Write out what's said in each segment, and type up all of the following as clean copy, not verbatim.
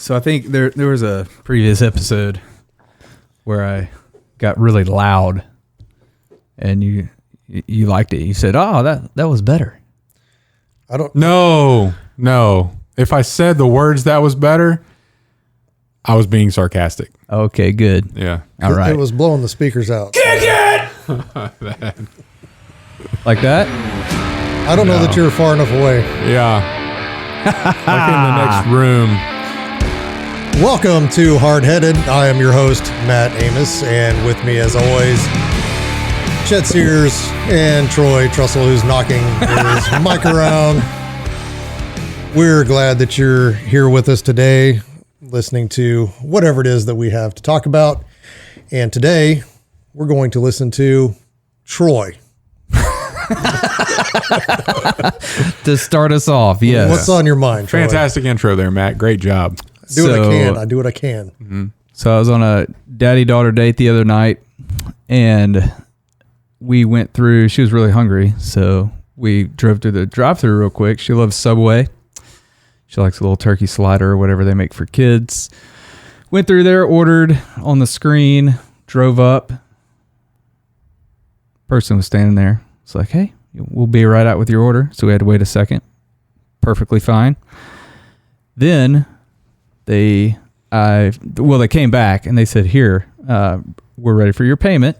So I think there was a previous episode where I got really loud, and you liked it. You said, "Oh, that was better." I don't. No. If I said the words that was better, I was being sarcastic. Okay, good. Yeah. All right. It was blowing the speakers out. Kick it! Like that? I don't know that you're far enough away. Yeah. Like in the next room. Welcome to Hardheaded. I am your host, Matt Amos, and with me, as always, Chet Sears and Troy Trussell, who's knocking his mic around. We're glad that you're here with us today, listening to whatever it is that we have to talk about. And today, we're going to listen to Troy. To start us off, yes. What's on your mind, Troy? Fantastic intro there, Matt. Great job. Do what I can. I do what I can. Mm-hmm. So I was on a daddy-daughter date the other night, and we went through, she was really hungry, so we drove to the drive-thru real quick. She loves Subway. She likes a little turkey slider or whatever they make for kids. Went through there, ordered on the screen, drove up. Person was standing there. It's like, hey, we'll be right out with your order. So we had to wait a second. Perfectly fine. Then they came back and they said, here, we're ready for your payment.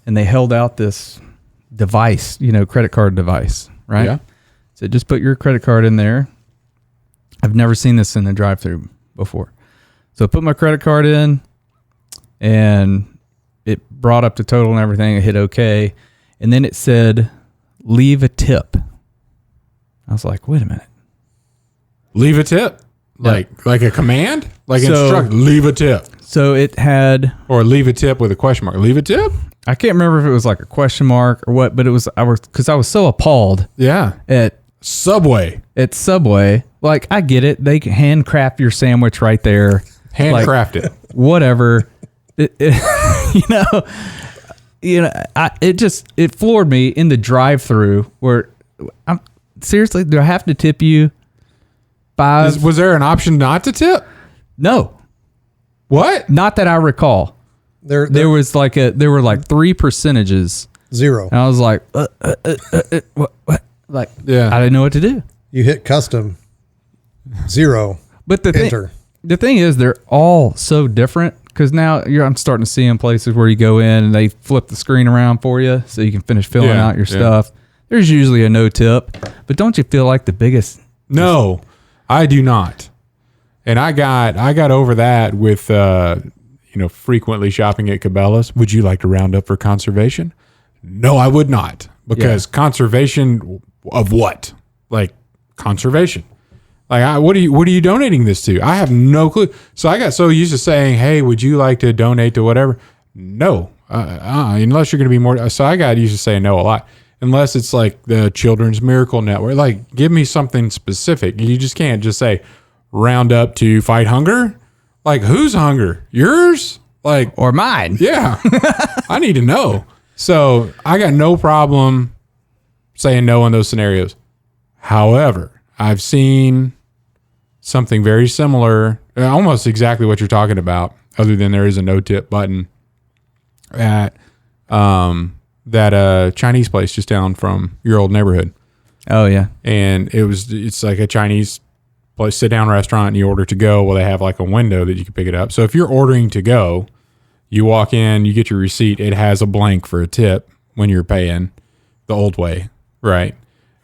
And they held out this device, credit card device, right? Yeah. So just put your credit card in there. I've never seen this in the drive-thru before. So I put my credit card in, and it brought up the total and everything. I hit OK. And then it said, leave a tip. I was like, wait a minute. Leave a tip? Like a command? Like instruct, leave a tip. So it had... Or leave a tip with a question mark. Leave a tip? I can't remember if it was like a question mark or what, but it was... Because I was so appalled. Yeah. At Subway. Like, I get it. They can handcraft your sandwich right there. Handcraft it. Whatever. It floored me in the drive-thru where seriously, do I have to tip you $5? Was there an option not to tip? No. What? Not that I recall. There were like 3 percentages. 0. And I was like, what? Like, yeah. I didn't know what to do. You hit custom. 0. But enter. The thing is, they're all so different. Because now I'm starting to see in places where you go in and they flip the screen around for you so you can finish filling out your stuff. There's usually a no tip, but don't you feel like the biggest? No, I do not. And I got over that with frequently shopping at Cabela's. Would you like to round up for conservation? No, I would not, because conservation of what? Like conservation. Like, what are you donating this to? I have no clue. So I got so used to saying, hey, would you like to donate to whatever? No, unless you're going to be more. So I got used to saying no a lot, unless it's like the Children's Miracle Network. Like, give me something specific. You just can't just say round up to fight hunger. Like, whose hunger? Yours? Like, or mine? Yeah. I need to know. So I got no problem saying no in those scenarios. However, I've seen something very similar, almost exactly what you're talking about, other than there is a no tip button at that Chinese place just down from your old neighborhood. Oh yeah. And it's like a Chinese place, sit down restaurant, and you order to go. Well, they have like a window that you can pick it up. So if you're ordering to go, you walk in, you get your receipt. It has a blank for a tip when you're paying the old way, right?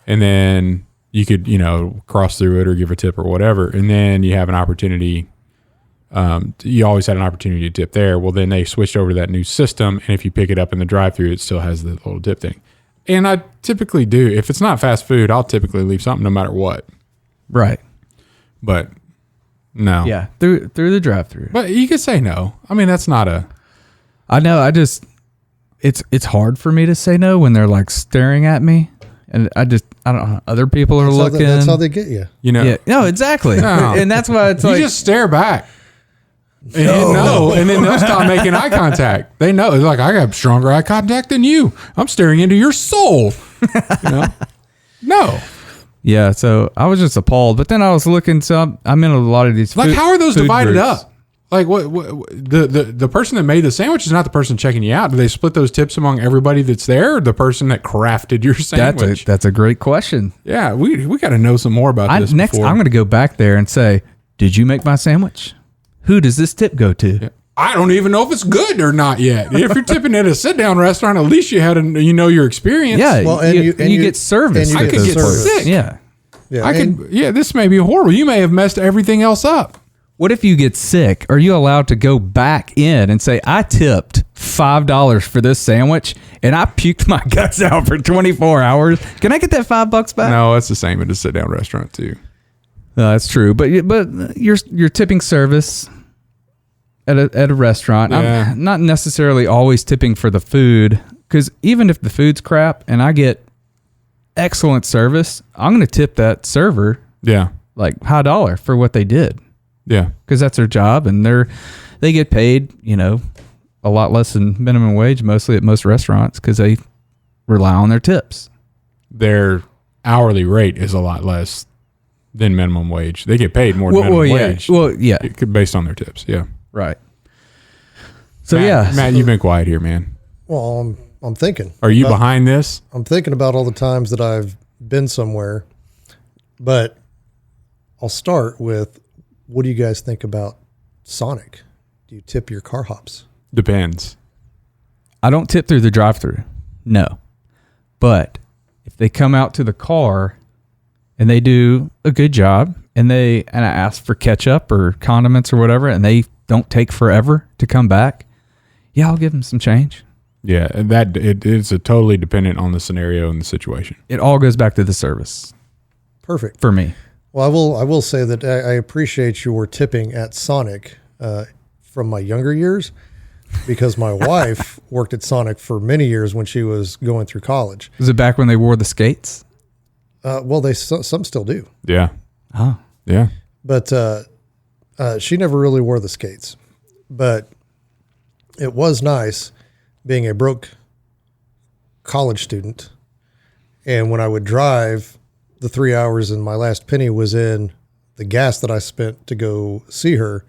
And then you could, cross through it or give a tip or whatever. And then you have an opportunity. You always had an opportunity to tip there. Well, then they switched over to that new system. And if you pick it up in the drive-thru, it still has the little tip thing. And I typically do. If it's not fast food, I'll typically leave something no matter what. Right. But no. Yeah. Through the drive-thru. But you could say no. I mean, that's not a... I know. It's hard for me to say no when they're like staring at me. And I don't know. Other people are looking. That's how they get you. Yeah. No, exactly. No. And that's why it's like. You just stare back. And then they'll stop making eye contact. They know. It's like, I got stronger eye contact than you. I'm staring into your soul. No. Yeah, so I was just appalled. But then I was looking, so I'm in a lot of these. Like, how are those food divided groups. up? Like, what the person that made the sandwich is not the person checking you out. Do they split those tips among everybody that's there, or the person that crafted your sandwich? That's a great question. Yeah, we got to know some more about this. Next, I'm going to go back there and say, did you make my sandwich? Who does this tip go to? Yeah. I don't even know if it's good or not yet. If you're tipping at a sit-down restaurant, at least you had your experience. Yeah, well, and you get service. I could get sick. Yeah. This may be horrible. You may have messed everything else up. What if you get sick? Are you allowed to go back in and say, I tipped $5 for this sandwich and I puked my guts out for 24 hours? Can I get that $5 back? No, it's the same at a sit-down restaurant too. No, that's true. But you're tipping service at a restaurant. Yeah. I'm not necessarily always tipping for the food, because even if the food's crap and I get excellent service, I'm going to tip that server like high dollar for what they did. Yeah, because that's their job, and they get paid, a lot less than minimum wage, mostly at most restaurants, because they rely on their tips. Their hourly rate is a lot less than minimum wage. They get paid more than minimum wage. Well, yeah, based on their tips. Yeah, right. So Matt, you've been quiet here, man. Well, I'm thinking. Are you behind this? I'm thinking about all the times that I've been somewhere, but I'll start with, what do you guys think about Sonic? Do you tip your car hops? Depends. I don't tip through the drive-thru. No. But if they come out to the car and they do a good job and I ask for ketchup or condiments or whatever, and they don't take forever to come back, yeah, I'll give them some change. Yeah, it is totally dependent on the scenario and the situation. It all goes back to the service. Perfect. For me. Well, I will say that I appreciate your tipping at Sonic from my younger years, because my wife worked at Sonic for many years when she was going through college. Was it back when they wore the skates? Well, some still do. Yeah. Oh. Yeah. But she never really wore the skates. But it was nice being a broke college student, and when I would drive, the 3 hours and my last penny was in the gas that I spent to go see her,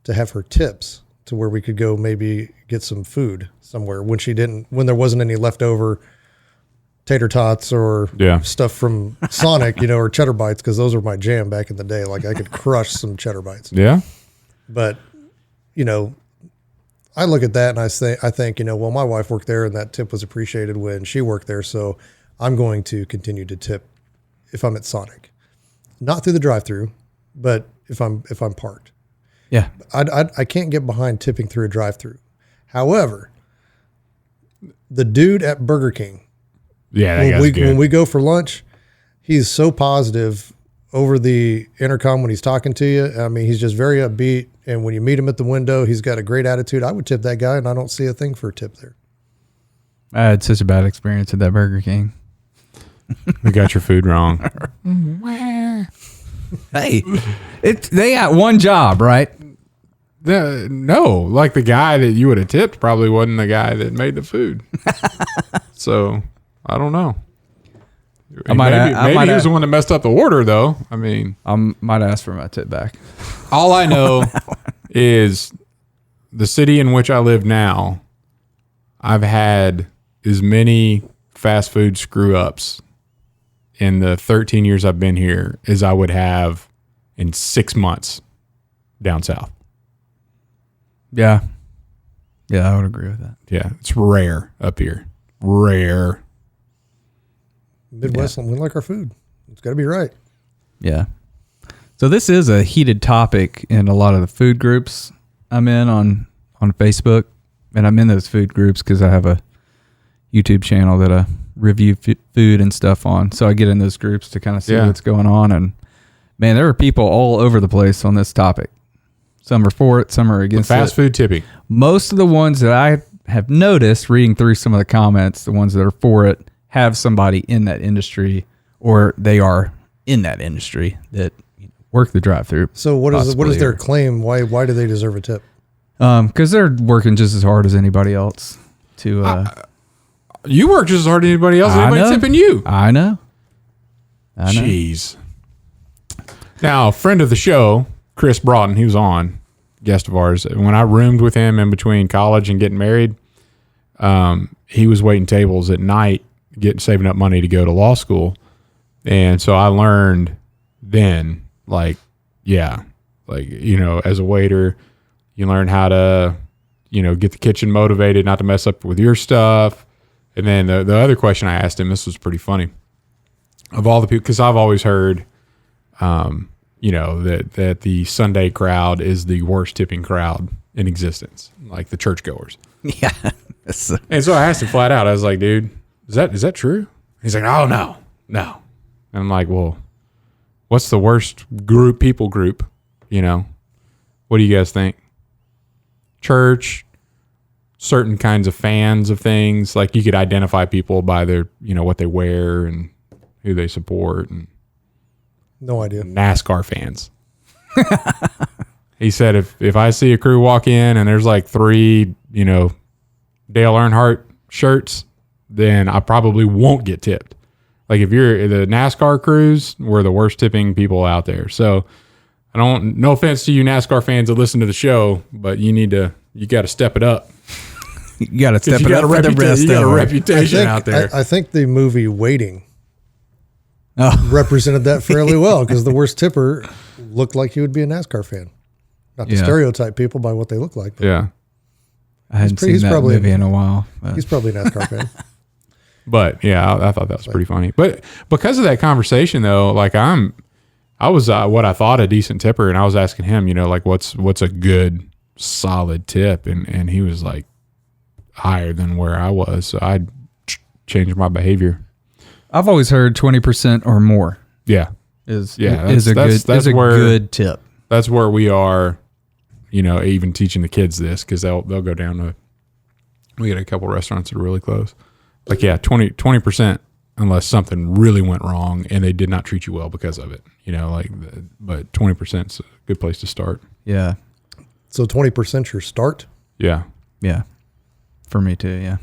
to have her tips to where we could go maybe get some food somewhere when there wasn't any leftover tater tots or stuff from Sonic, or cheddar bites, because those were my jam back in the day. Like, I could crush some cheddar bites. Yeah. But, I look at that and I think, well, my wife worked there and that tip was appreciated when she worked there. So I'm going to continue to tip if I'm at Sonic, not through the drive-thru, but if I'm parked. Yeah. I can't get behind tipping through a drive-thru. However, the dude at Burger King, when we go for lunch, he's so positive over the intercom when he's talking to you. I mean, he's just very upbeat. And when you meet him at the window, he's got a great attitude. I would tip that guy, and I don't see a thing for a tip there. I had such a bad experience at that Burger King. We got your food wrong. Hey, they got one job, right? No, like the guy that you would have tipped probably wasn't the guy that made the food. So I don't know. Maybe he was the one that messed up the order, though. I mean, I might ask for my tip back. All I know is the city in which I live now, I've had as many fast food screw ups in the 13 years I've been here as I would have in 6 months down south. Yeah. Yeah, I would agree with that. Yeah, it's rare up here. Rare. Midwest, we like our food. It's got to be right. Yeah. So this is a heated topic in a lot of the food groups I'm in on Facebook. And I'm in those food groups because I have a YouTube channel that I review food and stuff on. So I get in those groups to kind of see what's going on. And man, there are people all over the place on this topic. Some are for it, some are against fast food tipping. Most of the ones that I have noticed reading through some of the comments, the ones that are for it, have somebody in that industry, or they are in that industry that work the drive-thru. So what is their claim? Why do they deserve a tip? Because they're working just as hard as anybody else. To you work just as hard as anybody else. Anybody tipping you? I know. I know. Jeez. Now, a friend of the show, Chris Broughton, he was on, guest of ours. When I roomed with him in between college and getting married, he was waiting tables at night, saving up money to go to law school. And so I learned then, as a waiter, you learn how to, get the kitchen motivated, not to mess up with your stuff. And then the other question I asked him, this was pretty funny. Of all the people, because I've always heard, that the Sunday crowd is the worst tipping crowd in existence, like the churchgoers. Yeah. And so I asked him flat out. I was like, dude, is that true? He's like, oh, no. And I'm like, well, what's the worst people group? What do you guys think? Church, certain kinds of fans of things. Like you could identify people by their, what they wear and who they support, and No idea. NASCAR fans. He said if I see a crew walk in and there's like 3, Dale Earnhardt shirts, then I probably won't get tipped. Like if you're the NASCAR crews, we're the worst tipping people out there. So no offense to you NASCAR fans that listen to the show, but you got to step it up. You got to step it up for the rest You got a of them. reputation out there. I think the movie Waiting represented that fairly well, because the worst tipper looked like he would be a NASCAR fan. Not to stereotype people by what they look like. But Yeah. I hadn't seen that movie in a while. But. he's probably a NASCAR fan. But yeah, I thought that was pretty funny. But because of that conversation though, like I was what I thought a decent tipper, and I was asking him, what's a good solid tip, and he was like higher than where I was. So I changed my behavior. I've always heard 20% or more. Yeah. Is a good tip. That's where we are, even teaching the kids this, because they'll go down to. We got a couple restaurants that are really close. Like 20%, unless something really went wrong and they did not treat you well because of it. But 20% is a good place to start. Yeah. So 20% your start? Yeah. Yeah. For me too, yeah.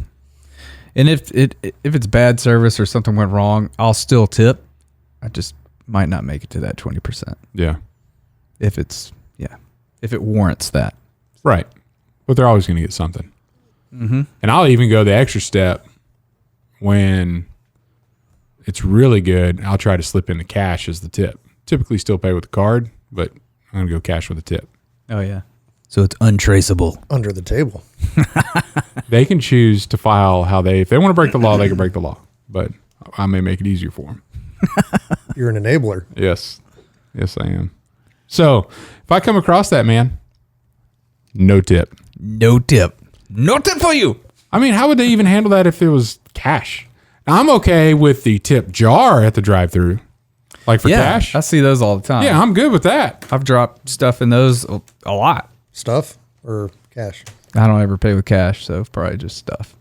And if it's bad service or something went wrong, I'll still tip. I just might not make it to that 20%. Yeah. If it warrants that. Right. But they're always going to get something. Mm-hmm. And I'll even go the extra step when it's really good. I'll try to slip in the cash as the tip. Typically still pay with the card, but I'm going to go cash with a tip. Oh, yeah. So it's untraceable. Under the table. They can choose to file if they want to break the law, they can break the law. But I may make it easier for them. You're an enabler. Yes. Yes, I am. So if I come across that, man, no tip. No tip. No tip for you. I mean, how would they even handle that if it was cash? Now, I'm okay with the tip jar at the drive-thru. Like for cash? I see those all the time. Yeah, I'm good with that. I've dropped stuff in those a lot. Stuff or cash? I don't ever pay with cash, so probably just stuff.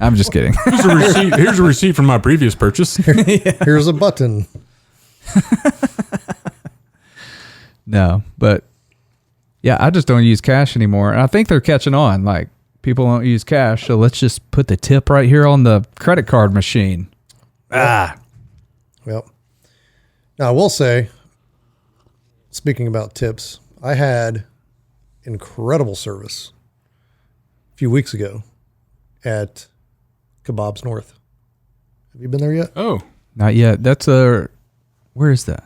I'm just kidding. Here's a receipt from my previous purchase. Here's a button. No, but yeah, I just don't use cash anymore. And I think they're catching on. Like, people don't use cash, so let's just put the tip right here on the credit card machine. Well, now I will say, speaking about tips, I had incredible service a few weeks ago at Kebabs North. Have you been there yet? Oh, Not yet. Where is that?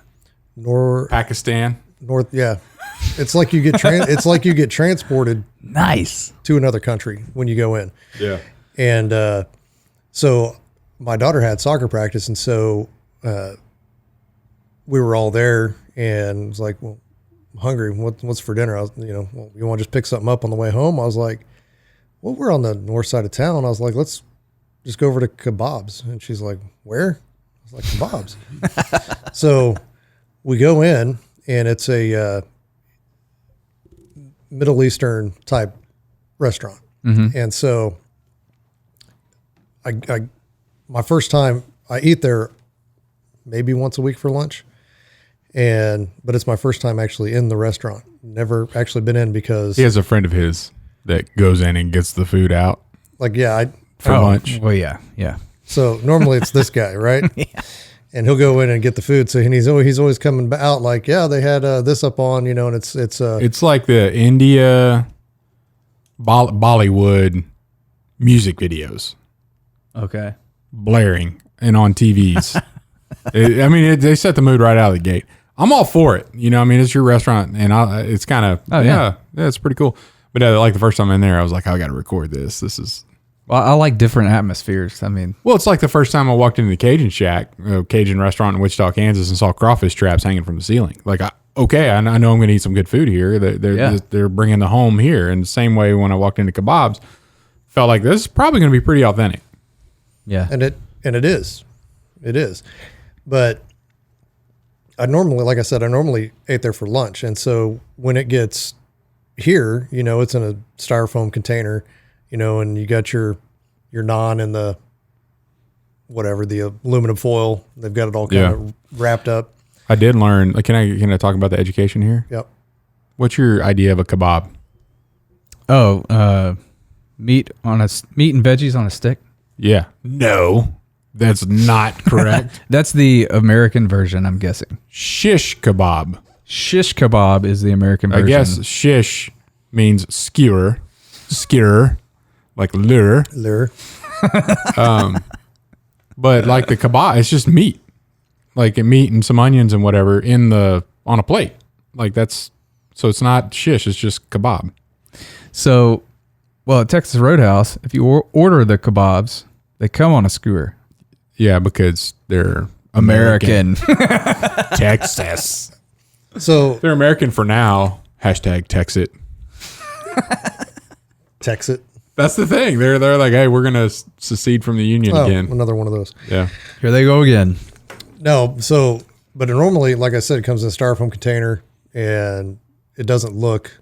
Pakistan. North, yeah. It's like you get transported Nice. to another country when you go in. Yeah. And so my daughter had soccer practice, and so we were all there, and it was like, well, I'm hungry. What's for dinner? I was, you want to just pick something up on the way home? I was like, well, we're on the north side of town. I was like, let's just go over to Kebabs. And she's like, where? I was like, Kebabs. So we go in, and it's a Middle Eastern type restaurant. Mm-hmm. And so my first time, I eat there maybe once a week for lunch. But it's my first time actually in the restaurant. Never actually been in because He has a friend of his that goes in and gets the food out for for lunch. Well, yeah. So normally it's this guy, right? Yeah. and he'll go in and get the food. So he's always coming out like, yeah, they had this up on, you know, and it's like the India Bollywood music videos Okay. blaring and on TVs. They set the mood right out of the gate. I'm all for it. You know, I mean, it's your restaurant, and it's kind of, yeah, it's pretty cool. But like the first time in there, I was like, I got to record this. This is... Well, I like different atmospheres. I mean, Well, it's like the first time I walked into the Cajun Shack, Cajun restaurant in Wichita, Kansas, and saw crawfish traps hanging from the ceiling. Like, I know I'm going to eat some good food here. They're bringing the home here. And the same way when I walked into kebabs, felt like this is probably going to be pretty authentic. yeah. and it is. But I normally ate there for lunch. And so when it gets here, you know, it's in a styrofoam container, you know, and you got your naan in the aluminum foil. They've got it all kind of wrapped up. I did learn. Like, can I talk about the education here? Yep. What's your idea of a kebab? Oh, meat and veggies on a stick. Yeah. No, that's not correct. That's the American version, I'm guessing. Shish kebab. Shish kebab is the American version. I guess shish means skewer, like lure. But like the kebab, it's just meat, like meat and some onions and whatever on a plate. Like so it's not shish, it's just kebab. So, well, at Texas Roadhouse, if you order the kebabs, they come on a skewer. Yeah, because they're American. Texas. So They're American for now. Hashtag Texit. Texit. That's the thing. They're like, hey, we're gonna secede from the union again. Another one of those. Yeah. Here they go again. No, but normally, like I said, it comes in a styrofoam container, and it doesn't look.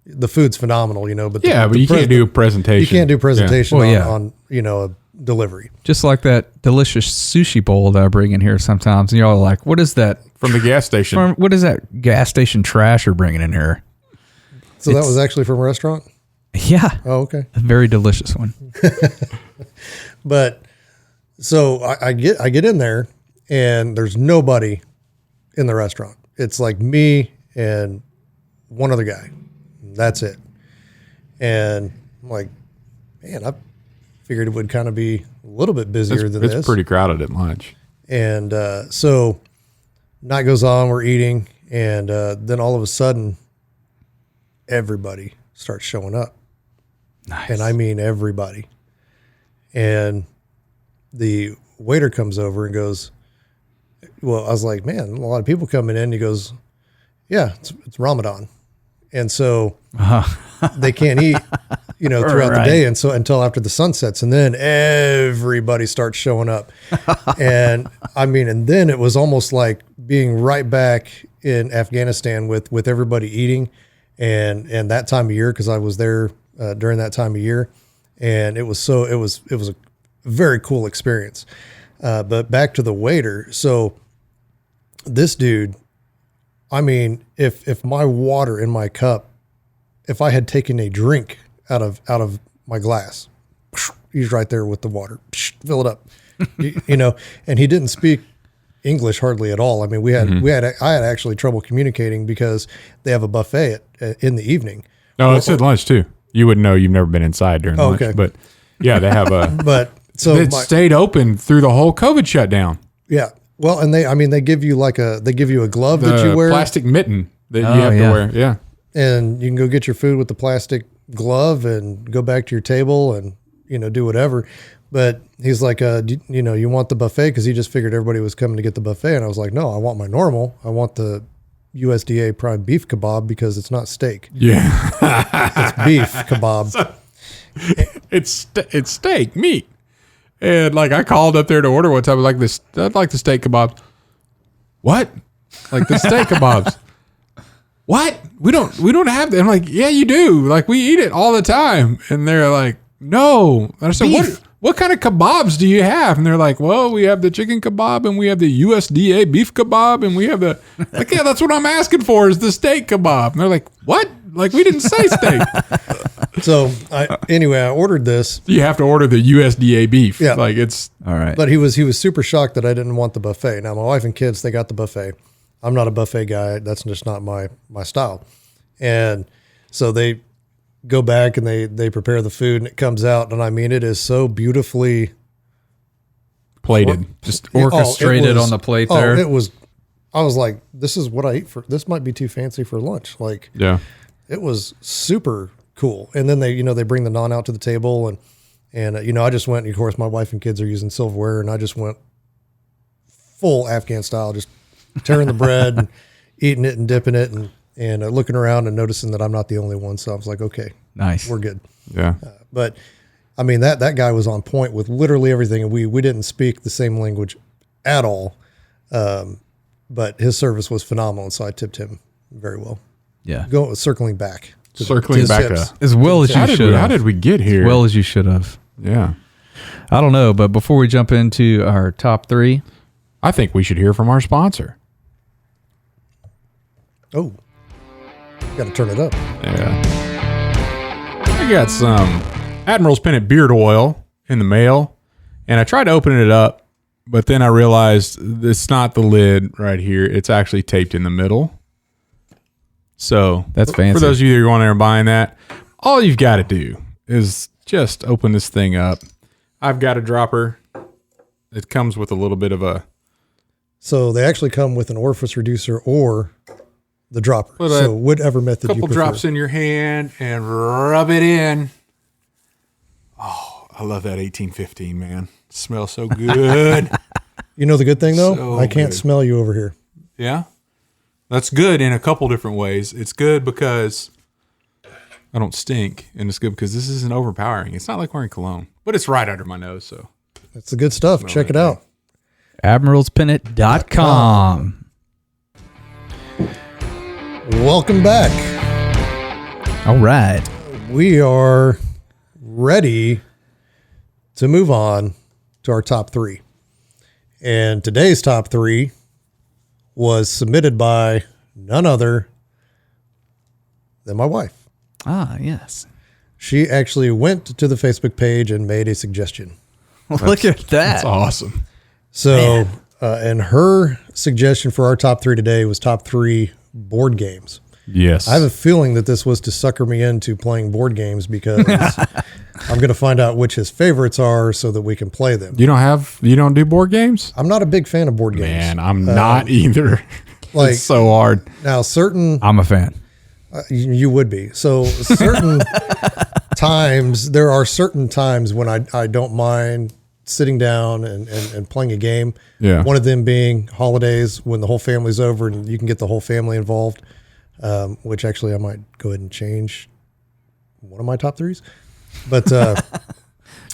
The food's phenomenal, you know. But But you can't do presentation. You can't do presentation Yeah. on you know, a delivery. Just like that delicious sushi bowl that I bring in here sometimes, and y'all are like, "What is that From the gas station. What is that gas station trash you're bringing in here?" So that was actually from a restaurant. Yeah. Oh, okay. A very delicious one. But so I get in there, and there's nobody in the restaurant. It's like me and one other guy. That's it. And I'm like, man, I figured it would kind of be a little bit busier than this. It's pretty crowded at lunch. And so night goes on, we're eating, and then all of a sudden, everybody starts showing up. Nice. And I mean everybody. And the waiter comes over and goes, well, I was like, man, a lot of people coming in. He goes, yeah, it's Ramadan. And so they can't eat, you know, throughout the day. And so until after the sun sets, and then everybody starts showing up. And I mean, and then it was almost like being right back in Afghanistan with everybody eating and that time of year. Cause I was there during that time of year, and it was a very cool experience. But back to the waiter. So this dude, I mean, if my water in my cup, if I had taken a drink out of my glass, he's right there with the water, fill it up, you know, and he didn't speak English hardly at all. I mean, I had actually trouble communicating because they have a buffet in the evening. No, it's at lunch too. You wouldn't know. You've never been inside during lunch, okay. But yeah, they have a. But so it stayed open through the whole COVID shutdown. Yeah. Well, and they give you a glove that you wear, plastic mitten that you have to wear. Yeah. And you can go get your food with the plastic glove and go back to your table and, you know, do whatever. But he's like, you know, you want the buffet? Cause he just figured everybody was coming to get the buffet. And I was like, no, I want my normal. I want the USDA prime beef kebab because it's not steak. Yeah. It's beef kebab. It's steak, meat. And like I called up there to order one time, like this, I'd like the steak kebabs. What? Like the steak kebabs. What? We don't have that. I'm like, yeah, you do. Like we eat it all the time. And they're like, no. And I said, what kind of kebabs do you have? And they're like, well, we have the chicken kebab and we have the USDA beef kebab and we have the, like, yeah, that's what I'm asking for is the steak kebab. And they're like, what? Like we didn't say steak. So anyway, I ordered this. You have to order the USDA beef. Yeah. Like it's All right. But he was super shocked that I didn't want the buffet. Now my wife and kids, they got the buffet. I'm not a buffet guy. That's just not my style. And so they go back and they prepare the food and it comes out. And I mean, it is so beautifully plated. Just orchestrated on the plate there. It was, I was like, this is what I eat this might be too fancy for lunch. Like, Yeah. it was super cool. And then they bring the naan out to the table and I just went, and of course my wife and kids are using silverware and I just went full Afghan style, just tearing the bread and eating it and dipping it and looking around and noticing that I'm not the only one. So I was like, okay, Nice. we're good. Yeah. But I mean, that guy was on point with literally everything. And we didn't speak the same language at all. But his service was phenomenal. So I tipped him very well. Yeah. Circling back. Circling back tips. to As well as you should have. how did we get here? As well as you should have. Yeah. I don't know, but before we jump into our top three, I think we should hear from our sponsor. Oh, got to turn it up. Yeah. I got some Admiral's Pennant beard oil in the mail, and I tried to open it up, but then I realized it's not the lid right here. It's actually taped in the middle. So That's fancy. For those of you that are going there and buying that, all you've got to do is just open this thing up. I've got a dropper. It comes with a little bit of a... So they actually come with an orifice reducer or the dropper. Put So whatever method you couple prefer. drops in your hand and rub it in. Oh, I love that 1815, man. It smells so good. You know the good thing though? So I can't good. smell you over here. Yeah. That's good in a couple different ways. It's good because I don't stink, and it's good because this isn't overpowering. It's not like wearing cologne, but it's right under my nose, so. That's the good stuff. Check it out. admiralspennant.com. Welcome back. All right. We are ready to move on to our top three. And today's top three was submitted by none other than my wife. Ah, yes. She actually went to the Facebook page and made a suggestion. Look at that. That's awesome. So, and her suggestion for our top three today was top three board games. Yes. I have a feeling that this was to sucker me into playing board games because I'm going to find out which his favorites are so that we can play them. You don't do board games? I'm not a big fan of board games. Man, I'm not either. like- It's so hard. Now, certain, I'm a fan. you would be. So certain times, there are certain times when I don't mind sitting down and playing a game. Yeah. One of them being holidays when the whole family's over and you can get the whole family involved, which actually I might go ahead and change one of my top threes. But Now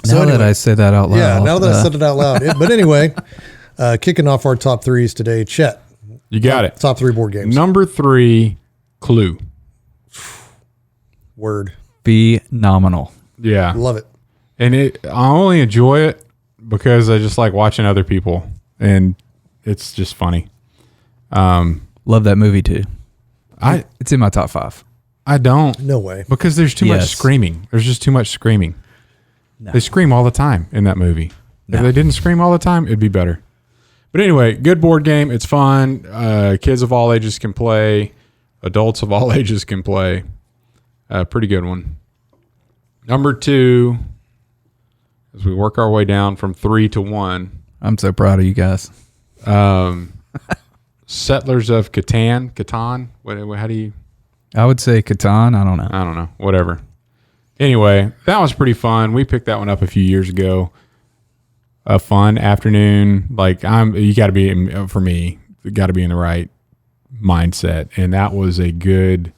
anyway, that I say that out loud. yeah, now that I said it out loud. But anyway, kicking off our top threes today, Chet. You got it. Top three board games. Number 3, Clue. Word. Phenomenal. Love Yeah. it. And I only enjoy it because I just like watching other people, and it's just funny. Love that movie too. It's in my top 5. I don't, No way. because there's too much Yes. screaming. There's just too much screaming. No. They scream all the time in that movie. No. If they didn't scream all the time, it'd be better. But anyway, good board game. It's fun. Kids of all ages can play. Adults of all ages can play. Pretty good one. Number 2, as we work our way down from 3 to 1, I'm so proud of you guys. Settlers of Catan. How do you... I would say Catan. I don't know. I don't know. Whatever. Anyway, that was pretty fun. We picked that one up a few years ago. A fun afternoon. Like you got to be, for me, you got to be in the right mindset. And that was a good,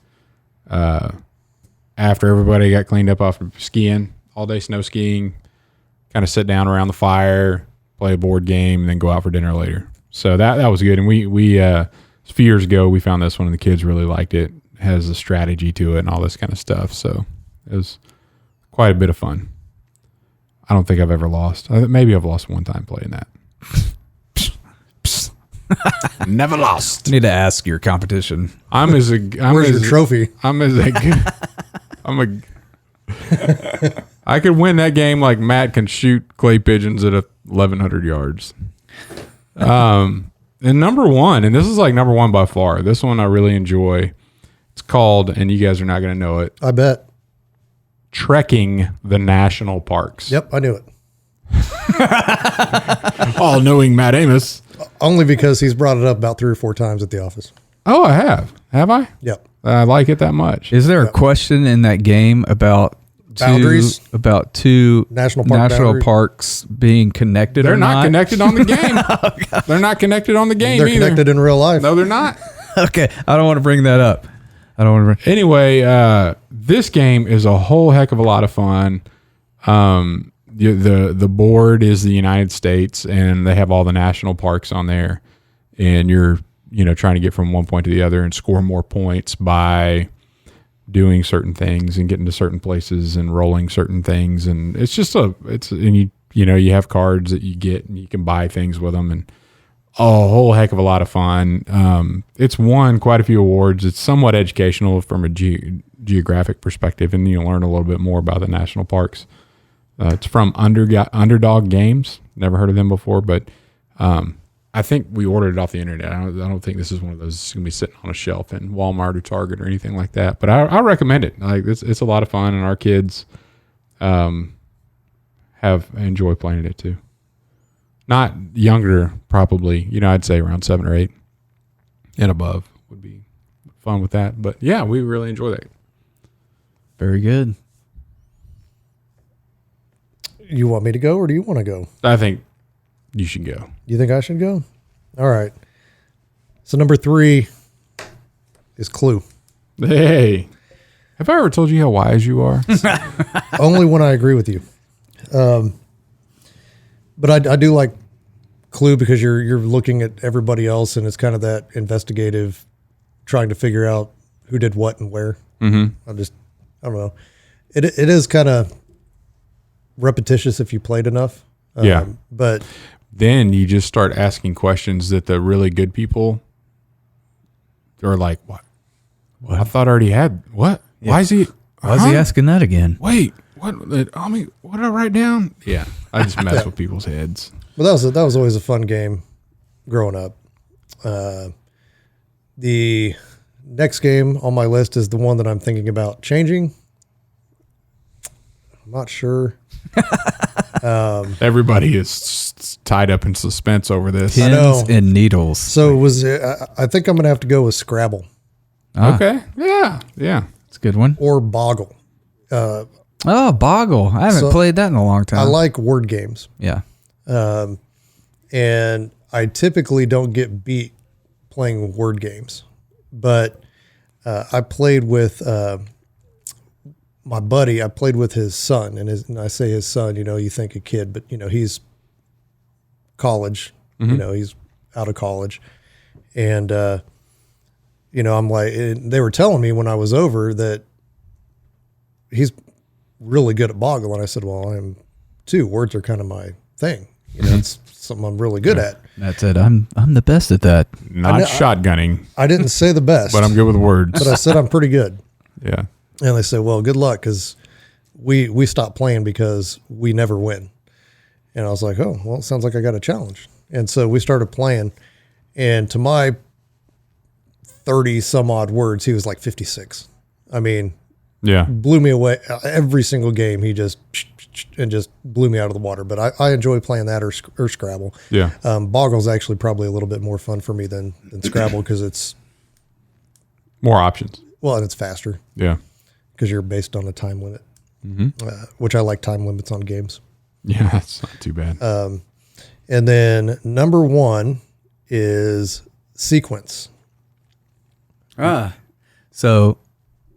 after everybody got cleaned up off of skiing, all day snow skiing, kind of sit down around the fire, play a board game, and then go out for dinner later. So that was good. And we a few years ago, we found this one and the kids really liked it. Has a strategy to it and all this kind of stuff. So it was quite a bit of fun. I don't think I've ever lost. Maybe I've lost one time playing that. Never lost. Need to ask your competition. Where's your trophy? I'm a I could win that game like Matt can shoot clay pigeons at 1,100 yards. And number one, and this is like number one by far. This one I really enjoy. It's called, and you guys are not going to know it, I bet. Trekking the National Parks. Yep, I knew it. All-knowing Matt Amos. Only because he's brought it up about 3 or 4 times at the office. Oh, I have. Have I? Yep. I like it that much. Is there a question in that game about Boundaries? two National park boundaries? parks being connected? They're or not connected on the game. They're not connected on the game They're either. connected in real life. No, they're not. Okay, I don't want to bring that up. Anyway, this game is a whole heck of a lot of fun. The board is the United States, and they have all the national parks on there, and you're trying to get from one point to the other and score more points by doing certain things and getting to certain places and rolling certain things, and it's just you have cards that you get and you can buy things with them, and a whole heck of a lot of fun. It's won quite a few awards. It's somewhat educational from a geographic perspective, and you learn a little bit more about the national parks. It's from Underdog Games. Never heard of them before, but I think we ordered it off the internet. I don't think this is one of those that's going to be sitting on a shelf in Walmart or Target or anything like that. But I recommend it. Like it's a lot of fun, and our kids enjoy playing it too. Not younger, probably. I'd say around 7 or 8 and above would be fun with that. But yeah, we really enjoy that. Very good. You want me to go or do you want to go? I think you should go. You think I should go? All right. So number 3 is Clue. Hey, have I ever told you how wise you are? Only when I agree with you. But I do like Clue because you're looking at everybody else, and it's kind of that investigative, trying to figure out who did what and where. Mm-hmm. I don't know. It is kind of repetitious if you played enough. Yeah. But then you just start asking questions that the really good people are like, what? I thought I already had what? Yeah. Why is he asking that again? Wait, what? I mean, what did I write down? Yeah, I just mess with people's heads. Well, that was always a fun game growing up. The next game on my list is the one that I'm thinking about changing. I'm not sure. Everybody is tied up in suspense over this. Pins and needles. So I think I'm going to have to go with Scrabble. Okay. Yeah. It's a good one. Or Boggle. Boggle. I haven't played that in a long time. I like word games. Yeah. And I typically don't get beat playing word games. But I played with my buddy. I played with his son. And I say his son, you think a kid, but, he's college. Mm-hmm. He's out of college. And, I'm like, they were telling me when I was over that he's really good at Boggle. And I said, well, I am too. Words are kind of my thing. It's something I'm really good at. That's it. I'm the best at that. Not shotgunning. I didn't say the best. But I'm good with words. But I said I'm pretty good. Yeah. And they said, well, good luck, because we stopped playing because we never win. And I was like, oh, well, it sounds like I got a challenge. And so we started playing. And to my 30 some odd words, he was like 56. I mean, yeah, blew me away. Every single game, he just blew me out of the water. But I enjoy playing that or Scrabble. Yeah. Boggle's actually probably a little bit more fun for me than Scrabble because it's more options. Well, and it's faster. Yeah. Because you're based on a time limit, which I like time limits on games. Yeah, that's not too bad. And then number 1 is Sequence. So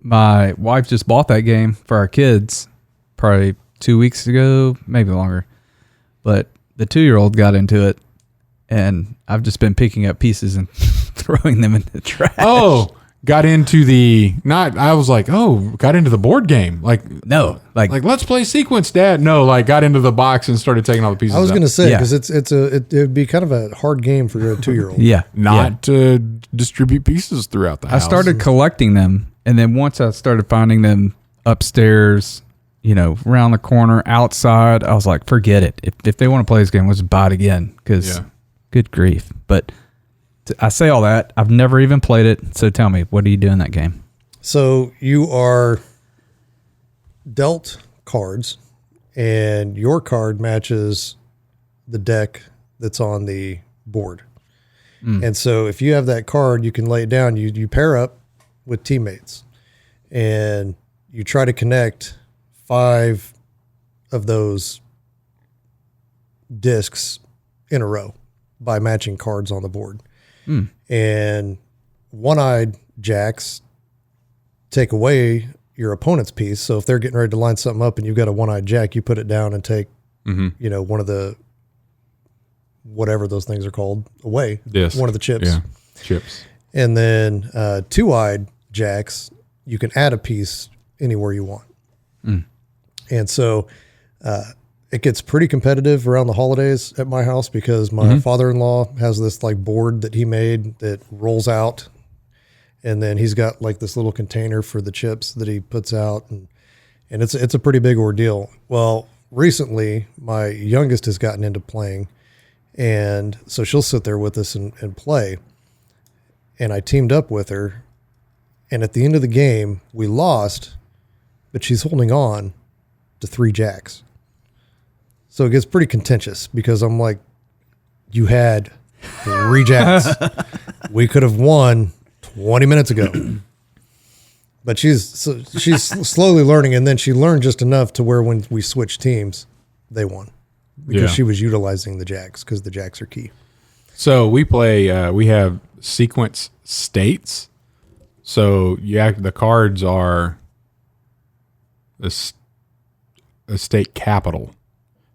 my wife just bought that game for our kids probably 2 weeks ago, maybe longer. But the 2-year-old got into it, and I've just been picking up pieces and throwing them in the trash. Oh, got into got into the board game. No, let's play Sequence, Dad. No, got into the box and started taking all the pieces. I was going to say, Yeah. because it would be kind of a hard game for a 2-year-old. Yeah. Not to distribute pieces throughout the house. I started collecting them, and then once I started finding them upstairs, around the corner, outside. I was like, forget it. If they want to play this game, let's buy it again. Because good grief. But I say all that. I've never even played it. So tell me, what do you do in that game? So you are dealt cards, and your card matches the deck that's on the board. And so if you have that card, you can lay it down. You pair up with teammates, and you try to connect 5 of those discs in a row by matching cards on the board. And one-eyed jacks take away your opponent's piece. So if they're getting ready to line something up and you've got a one-eyed jack, you put it down and take, one of the, whatever those things are called, away. One of the chips. Yeah, chips. And then two-eyed jacks, you can add a piece anywhere you want. And so it gets pretty competitive around the holidays at my house because my father-in-law has this like board that he made that rolls out. And then he's got like this little container for the chips that he puts out. And it's a pretty big ordeal. Well, recently my youngest has gotten into playing. And so she'll sit there with us and play. And I teamed up with her. And at the end of the game, we lost, but she's holding on to 3 jacks. So it gets pretty contentious because I'm like, you had 3 jacks. We could have won 20 minutes ago. But she's slowly learning. And then she learned just enough to where when we switched teams, they won. Because she was utilizing the jacks because the jacks are key. So we play, we have sequence states. So the cards are a state capital,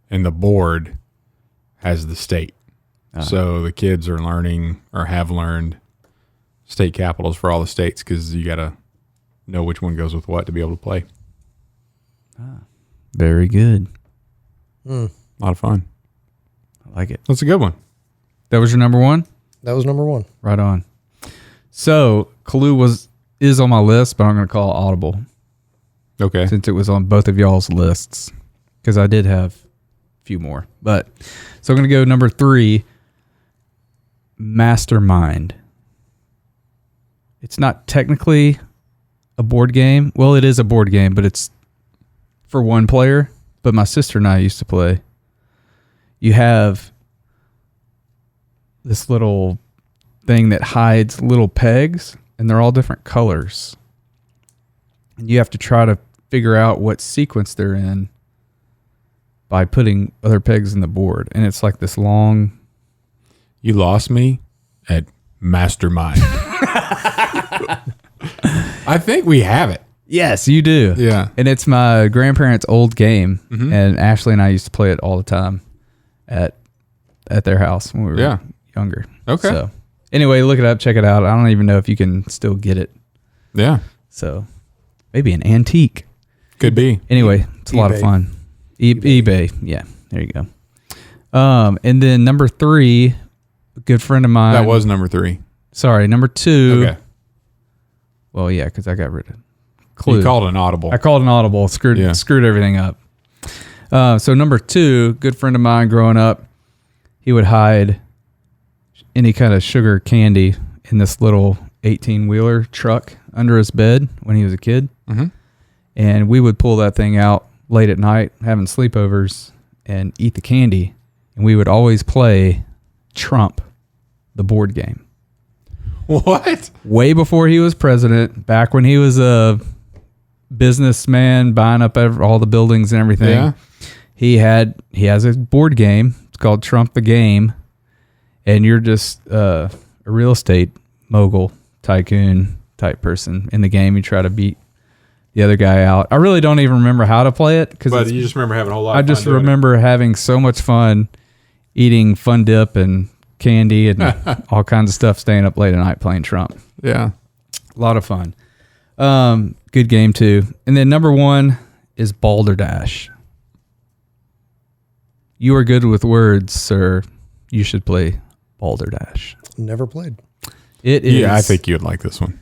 and the board has the state. So the kids are learning or have learned state capitals for all the states because you got to know which one goes with what to be able to play. Very good. A lot of fun. I like it. That's a good one. That was your number one? That was number 1. Right on. So Clue is on my list, but I'm going to call it Audible. Okay. Since it was on both of y'all's lists. Because I did have a few more. But so I'm going to go number 3, Mastermind. It's not technically a board game. Well, it is a board game, but it's for one player. But my sister and I used to play. You have this little thing that hides little pegs, and they're all different colors. And you have to try to figure out what sequence they're in by putting other pegs in the board. And it's like this long... You lost me at Mastermind. I think we have it. Yes, you do. Yeah. And it's my grandparents' old game, and Ashley and I used to play it all the time at their house when we were younger. Okay. So anyway, look it up, check it out. I don't even know if you can still get it. Yeah. So maybe an antique. Could be. Anyway, it's a lot of fun. eBay. Yeah, there you go. And then number 3, a good friend of mine. That was number 3. Sorry, number 2. Okay. Well, yeah, because I got rid of Clue. You called an Audible. I called an Audible. Screwed everything up. So number 2, good friend of mine growing up, he would hide any kind of sugar candy in this little 18-wheeler truck under his bed when he was a kid. And we would pull that thing out late at night, having sleepovers, and eat the candy. And we would always play Trump, the board game. What? Way before he was president, back when he was a businessman buying up all the buildings and everything. Yeah. He has a board game. It's called Trump the Game. And you're just a real estate mogul, tycoon type person in the game. You try to beat the other guy out. I really don't even remember how to play it. But you just remember having a whole lot of I fun. just remember having so much fun eating Fun Dip and candy and all kinds of stuff, staying up late at night playing Trump. Yeah. A lot of fun. Good game too. And then number 1 is Balderdash. You are good with words, sir. You should play Balderdash. Never played. It is. Yeah, I think you'd like this one.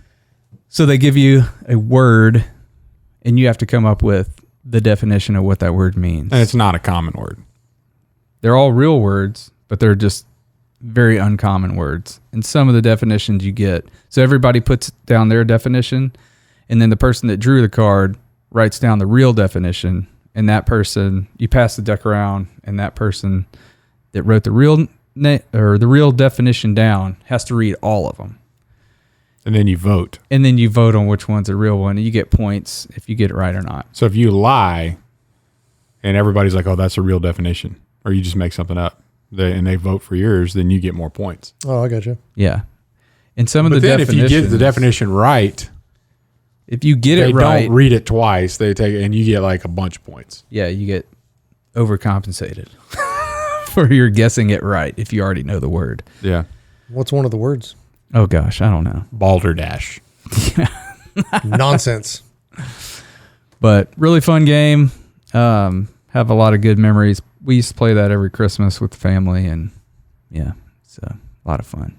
So they give you a word, and you have to come up with the definition of what that word means. And it's not a common word. They're all real words, but they're just very uncommon words. And some of the definitions you get. So everybody puts down their definition, and then the person that drew the card writes down the real definition, and that person, you pass the deck around, and that person that wrote the real definition down has to read all of them. And then you vote. And then you vote on which one's the real one, and you get points if you get it right or not. So if you lie and everybody's like, oh, that's a real definition, or you just make something up, and they vote for yours, then you get more points. Oh, I got you. Yeah. And some of the then definitions, if you get the definition right, if you get they it right, don't read it twice, they take it, and you get like a bunch of points. yeah, you get overcompensated for your guessing it right if you already know the word. Yeah. What's one of the words? Oh gosh, I don't know. Balderdash. Nonsense. But really fun game. Have a lot of good memories. We used to play that every Christmas with the family, and yeah, it's a lot of fun.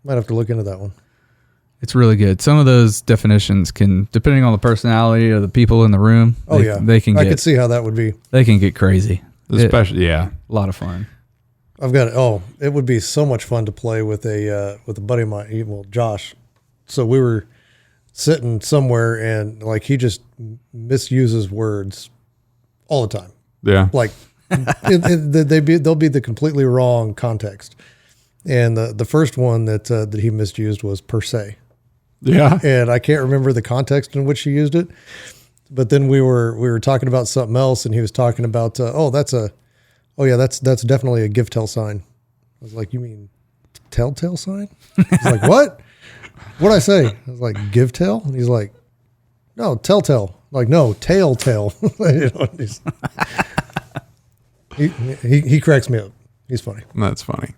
Might have to look into that one. It's really good. Some of those definitions can, depending on the personality of the people in the room, Oh, they, yeah. they can I get could see how that would be. they can get crazy. Especially, yeah. A lot of fun. I've got it would be so much fun to play with a buddy of mine, well, Josh. So we were sitting somewhere and like he just misuses words all the time. Yeah. Like they'll be the completely wrong context. And the first one that he misused was per se. Yeah. And I can't remember the context in which he used it. But then we were talking about something else, and he was talking about that's definitely a give tell sign. I was like, you mean telltale sign? He's like, what? What'd I say? I was like, give tell? And he's like, no, telltale. I'm like, no, telltale. You know, he cracks me up. He's funny. That's funny.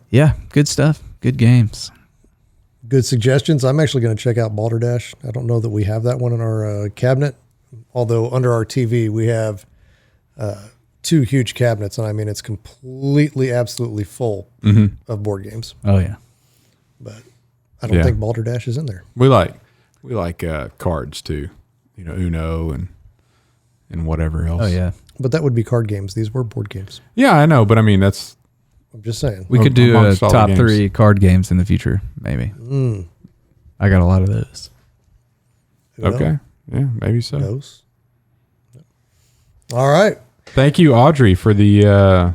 Yeah, good stuff. Good games. Good suggestions. I'm actually going to check out Balderdash. I don't know that we have that one in our cabinet, although under our TV we have two huge cabinets, and I mean it's completely, absolutely full of board games. Oh yeah, But I don't think Balderdash is in there. We like cards too, you know, Uno and whatever else. oh yeah. But that would be card games. These were board games. Yeah, I know, but I mean I'm just saying. We could do a amongst all the top games. 3 card games in the future, maybe. I got a lot of those. Uno, okay. Yeah, maybe so. Those. All right. Thank you, Audrey, for the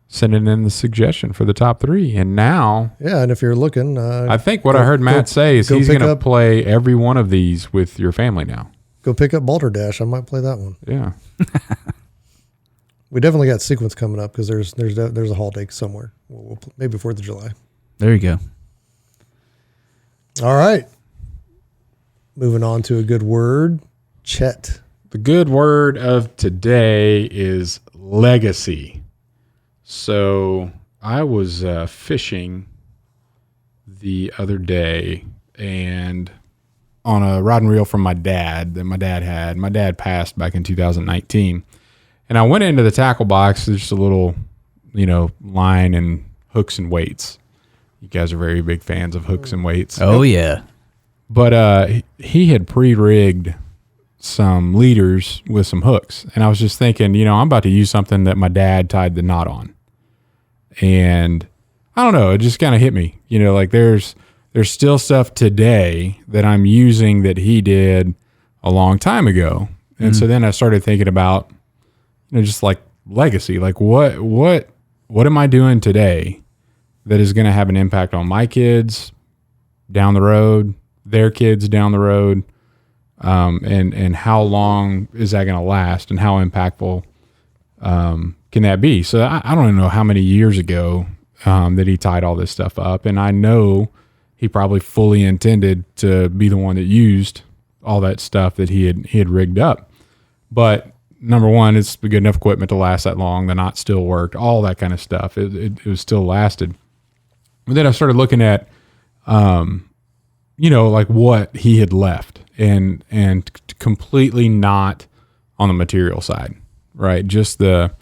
sending in the suggestion for the top 3. And now, Yeah, and if you're looking, I think what I heard Matt say is go he's pick going to up- play every one of these with your family now. go pick up Balderdash. I might play that one. Yeah. We definitely got sequence coming up because there's a holiday somewhere. Maybe 4th of July. There you go. All right. Moving on to a good word. Chet. The good word of today is legacy. So I was fishing the other day and on a rod and reel from my dad that my dad had. My dad passed back in 2019. And I went into the tackle box. There's just a little, line and hooks and weights. You guys are very big fans of hooks and weights. Oh yeah. But he had pre-rigged some leaders with some hooks. And I was just thinking, I'm about to use something that my dad tied the knot on. And I don't know, it just kind of hit me. Like there's still stuff today that I'm using that he did a long time ago. And so then I started thinking about, just like legacy, like what am I doing today that is going to have an impact on my kids down the road, their kids down the road, and how long is that going to last, and how impactful can that be? So I don't even know how many years ago that he tied all this stuff up, and I know he probably fully intended to be the one that used all that stuff that he had rigged up. But number one, it's good enough equipment to last that long. The knot still worked, all that kind of stuff. It was still lasted. But then I started looking at, like what he had left and completely not on the material side, right? Just the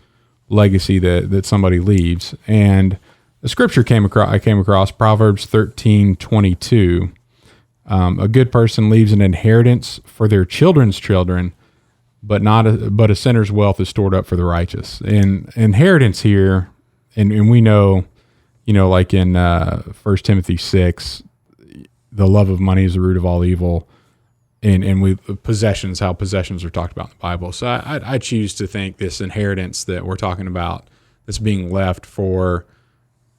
legacy that somebody leaves. And the scripture I came across Proverbs 13:22. A good person leaves an inheritance for their children's children, but a sinner's wealth is stored up for the righteous. And inheritance here, and we know, like in 1 Timothy 6, the love of money is the root of all evil. And how possessions are talked about in the Bible. So I choose to think this inheritance that we're talking about that's being left for,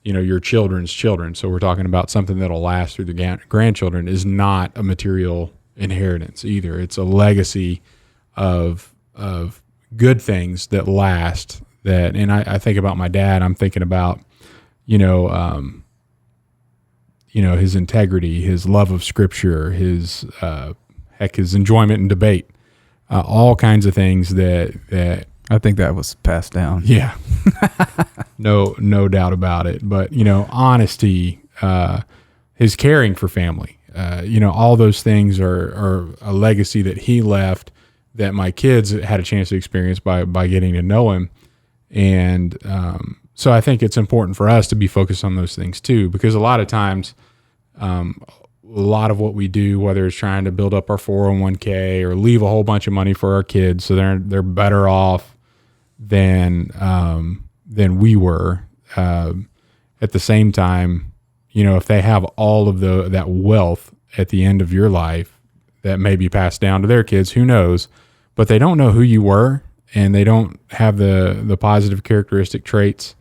your children's children. So we're talking about something that'll last through the grandchildren is not a material inheritance either. It's a legacy of good things that last. And I think about my dad. I'm thinking about, his integrity, his love of Scripture, his his enjoyment in debate, all kinds of things that I think that was passed down. Yeah, no doubt about it. But honesty, his caring for family, all those things are a legacy that he left that my kids had a chance to experience by getting to know him. And so I think it's important for us to be focused on those things too, because a lot of times, a lot of what we do, whether it's trying to build up our 401k or leave a whole bunch of money for our kids so they're better off than we were. At the same time, if they have all of that wealth at the end of your life that may be passed down to their kids, who knows, but they don't know who you were and they don't have the positive characteristic traits,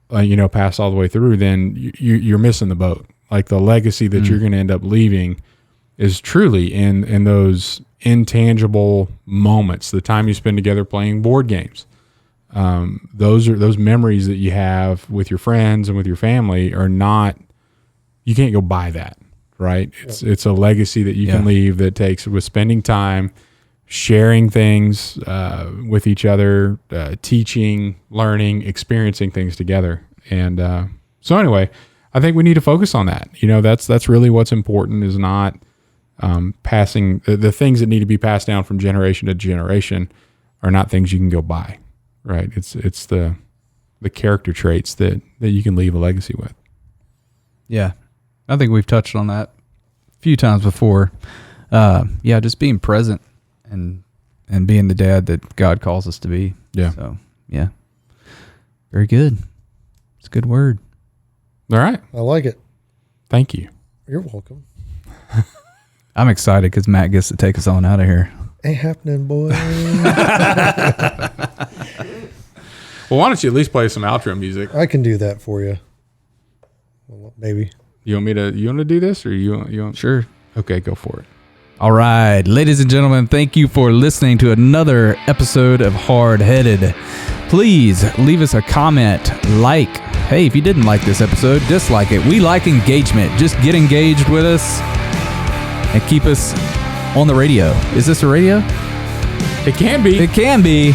passed all the way through, then you're missing the boat. Like the legacy that you're going to end up leaving is truly in those intangible moments, the time you spend together playing board games. Those memories that you have with your friends and with your family are not, you can't go buy that, right? It's a legacy that you can leave that takes with spending time, sharing things with each other, teaching, learning, experiencing things together. And so anyway, I think we need to focus on that. That's really what's important, is not passing the things that need to be passed down from generation to generation are not things you can go buy, right? It's the character traits that you can leave a legacy with. Yeah. I think we've touched on that a few times before. Just being present and being the dad that God calls us to be. Yeah. So, yeah. Very good. It's a good word. All right. I like it. Thank you. You're welcome. I'm excited because Matt gets to take us on out of here. Ain't happening, boy. Well, why don't you at least play some outro music? I can do that for you. Well, maybe. You want to do this, or you want? Sure. Okay, go for it. All right, ladies and gentlemen, thank you for listening to another episode of Hardheaded. Please leave us a comment, hey, if you didn't like this episode, dislike it. We like engagement. Just get engaged with us and keep us on the radio. Is this a radio? It can be. It can be.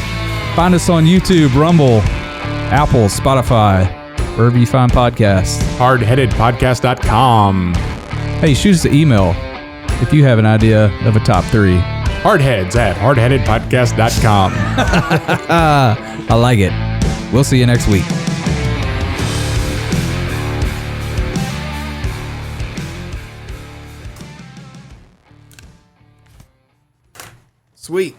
Find us on YouTube, Rumble, Apple, Spotify, wherever you find podcasts. Hardheadedpodcast.com. Hey, shoot us an email if you have an idea of a top 3. Hardheads at hardheadedpodcast.com. I like it. We'll see you next week. Sweet.